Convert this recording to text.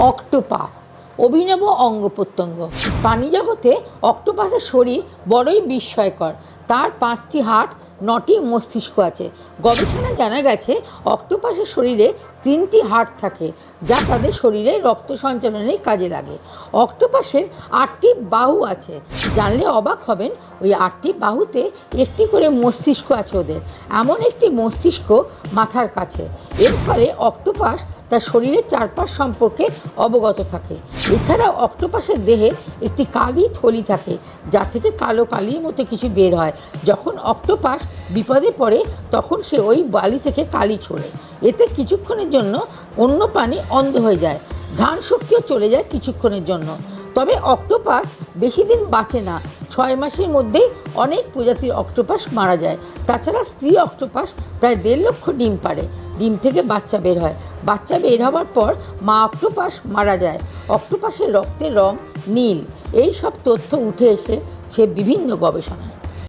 Octopus অভিনব অঙ্গ প্রত্যঙ্গ। প্রাণীজগতে অক্টোপাসের শরীর বড়ই বিস্ময়কর। তার 5টি হাড়, 9টি মস্তিষ্ক আছে। গবেষণায় জানা গেছে অক্টোপাসের শরীরে 3টি হাড় থাকে, যা তাদের শরীরে রক্ত সঞ্চালনের কাজে লাগে। অক্টোপাসের 8টি বাহু আছে। জানলে অবাক হবেন, ওই 8টি বাহুতে একটি করে মস্তিষ্ক আছে ওদের। এমন একটি মস্তিষ্ক মাথার কাছে। এর ফলে অক্টোপাস তার শরীরের চারপাশ সম্পর্কে অবগত থাকে। এছাড়াও অক্টোপাসের দেহে একটি কালি থলি থাকে, যা থেকে কালো কালির মতো কিছু বের হয়। যখন অক্টোপাস বিপদে পড়ে তখন সে ওই বালি থেকে কালি ছোড়ে। এতে কিছুক্ষণের জন্য অন্য প্রাণী অন্ধ হয়ে যায়, ঘ্রাণ শক্তিও চলে যায় কিছুক্ষণের জন্য। তবে অক্টোপাস বেশি দিন বাঁচে না। 6 মাসের মধ্যেই অনেক প্রজাতির অক্টোপাস মারা যায়। তাছাড়া স্ত্রী অক্টোপাস প্রায় 1.5 লক্ষ ডিম পাড়ে। ডিম থেকে বাচ্চা বের হয়। বাচ্চা বের হওয়ার পর মা অক্টোপাস মারা যায়। অক্টোপাসের রক্তের রং নীল। এই সব তথ্য উঠে এসেছে বিভিন্ন গবেষণায়।